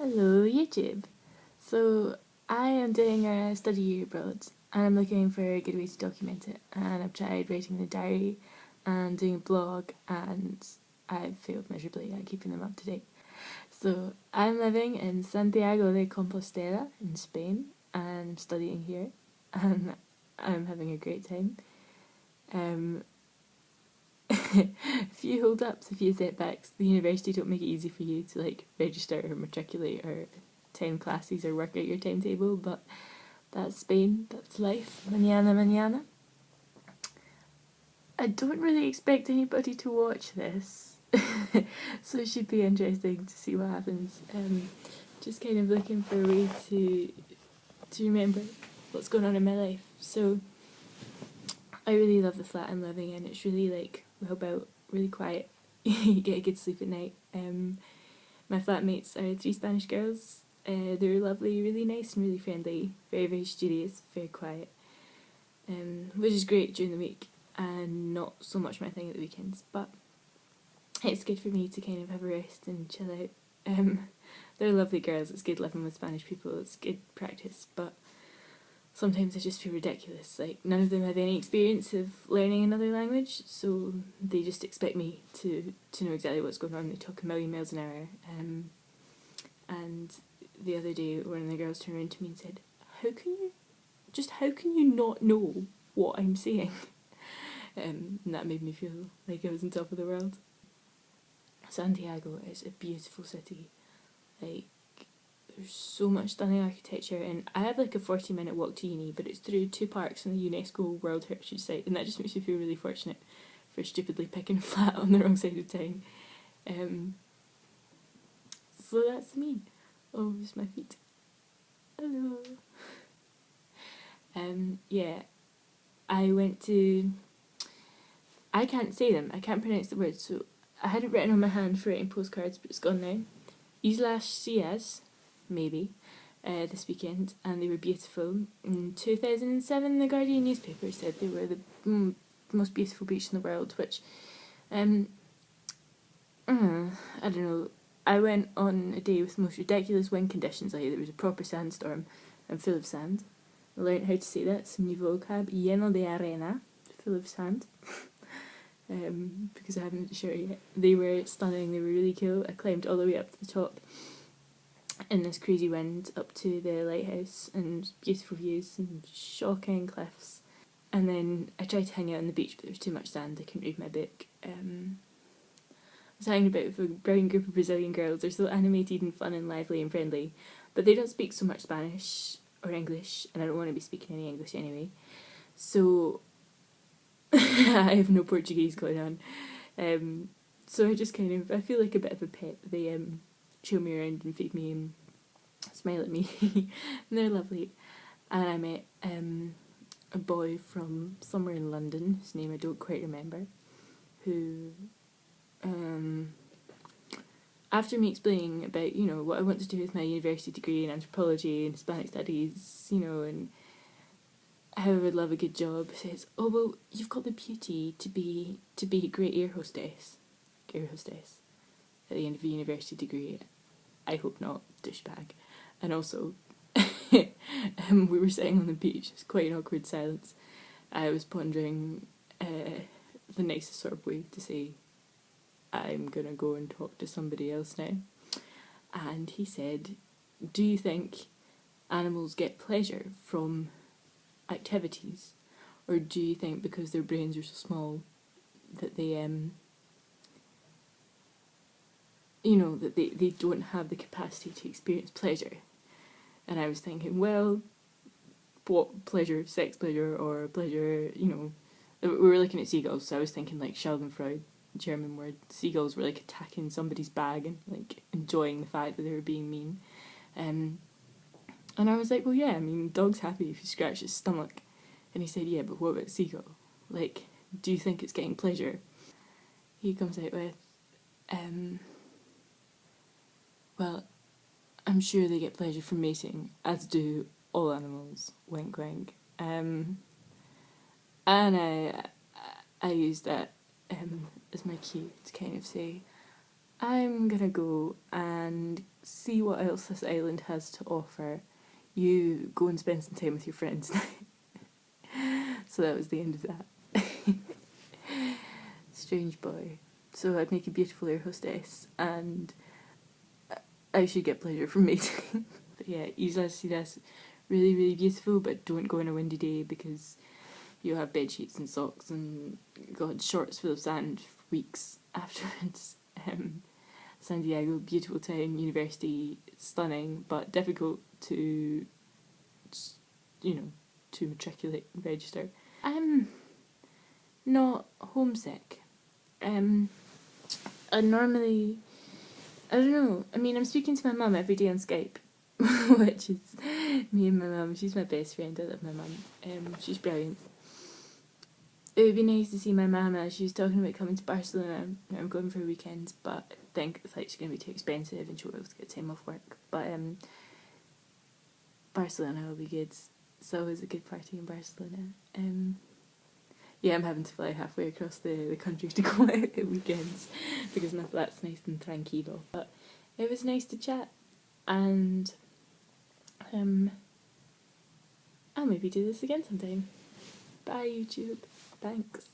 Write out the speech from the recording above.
Hello YouTube. So I am doing a study year abroad and I'm looking for a good way to document it, and I've tried writing a diary and doing a blog and I've failed miserably at keeping them up to date. So I'm living in Santiago de Compostela in Spain and I'm studying here and I'm having a great time. A few hold-ups, a few setbacks. The university don't make it easy for you to register or matriculate or attend classes or work out your timetable, but that's Spain, that's life. Mañana, mañana. I don't really expect anybody to watch this, so it should be interesting to see what happens. Just kind of looking for a way to remember what's going on in my life. So I really love the flat I'm living in. It's really well about really quiet. You get a good sleep at night. My flatmates are three Spanish girls. They're lovely, really nice and really friendly, very, very studious, very quiet, which is great during the week and not so much my thing at the weekends, but it's good for me to kind of have a rest and chill out. They're lovely girls. It's good living with Spanish people, it's good practice, but sometimes I just feel ridiculous. None of them have any experience of learning another language, so they just expect me to know exactly what's going on. They talk a million miles an hour. And the other day, one of the girls turned around to me and said, how can you not know what I'm saying? And that made me feel like I was on top of the world. Santiago is a beautiful city. There's so much stunning architecture, and I have a 40-minute walk to uni, but it's through two parks and the UNESCO World Heritage Site, and that just makes me feel really fortunate for stupidly picking a flat on the wrong side of town. So that's me. Oh, just my feet. Hello. Yeah, I can't say them, I can't pronounce the words, so I had it written on my hand for writing postcards, but it's gone now. Islas Cias, maybe, this weekend, and they were beautiful. In 2007, the Guardian newspaper said they were the most beautiful beach in the world, which, I don't know. I went on a day with the most ridiculous wind conditions. There was a proper sandstorm and full of sand. I learned how to say that, some new vocab, lleno de arena, full of sand. Because I haven't been sure yet. They were stunning, they were really cool. I climbed all the way up to the top in this crazy wind up to the lighthouse, and beautiful views and shocking cliffs. And then I tried to hang out on the beach, but there was too much sand, I couldn't read my book. I was hanging about with a brilliant group of Brazilian girls. They're so animated and fun and lively and friendly, but they don't speak so much Spanish or English, and I don't want to be speaking any English anyway. So I have no Portuguese going on. So I just I feel like a bit of a pet. They show me around and feed me and smile at me, and they're lovely. And I met a boy from somewhere in London, whose name I don't quite remember, who, after me explaining about, what I want to do with my university degree in anthropology and Hispanic studies, and how I would love a good job, says, oh well, you've got the beauty to be a great air hostess at the end of a university degree. I hope not, douchebag. And also, we were sitting on the beach, it was quite an awkward silence. I was pondering the nicest sort of way to say, I'm gonna go and talk to somebody else now. And he said, do you think animals get pleasure from activities, or do you think because their brains are so small that they that they don't have the capacity to experience pleasure? And I was thinking, well, what pleasure? Sex pleasure or pleasure, we were looking at seagulls, so I was thinking Schadenfreude, German word. Seagulls were attacking somebody's bag and enjoying the fact that they were being mean. And I was like, well yeah, dog's happy if you scratch his stomach. And he said, yeah, but what about seagull? Do you think it's getting pleasure? He comes out with, well, I'm sure they get pleasure from mating, as do all animals, wink wink. And I used that as my cue to say, I'm gonna go and and see what else this island has to offer. You go and spend some time with your friends. So that was the end of that. Strange boy. So I'd make a beautiful air hostess, and I should get pleasure from mating. But yeah, usually I see this really, really beautiful, but don't go on a windy day because you'll have bed sheets and socks and God, shorts full of sand for weeks afterwards. Santiago, beautiful town, university, stunning, but difficult to, to matriculate and register. I'm not homesick. I normally, I don't know, I mean, I'm speaking to my mum every day on Skype, which is me and my mum. She's my best friend. I love my mum. She's brilliant. It would be nice to see my mama. She was talking about coming to Barcelona. I'm going for a weekend, but I think the flight's going to be too expensive and she won't be able to get time off work. But Barcelona will be good. It's always a good party in Barcelona. Yeah, I'm having to fly halfway across the country to go out at weekends because my flat's nice and tranquilo. But it was nice to chat, and I'll maybe do this again sometime. Bye YouTube. Thanks.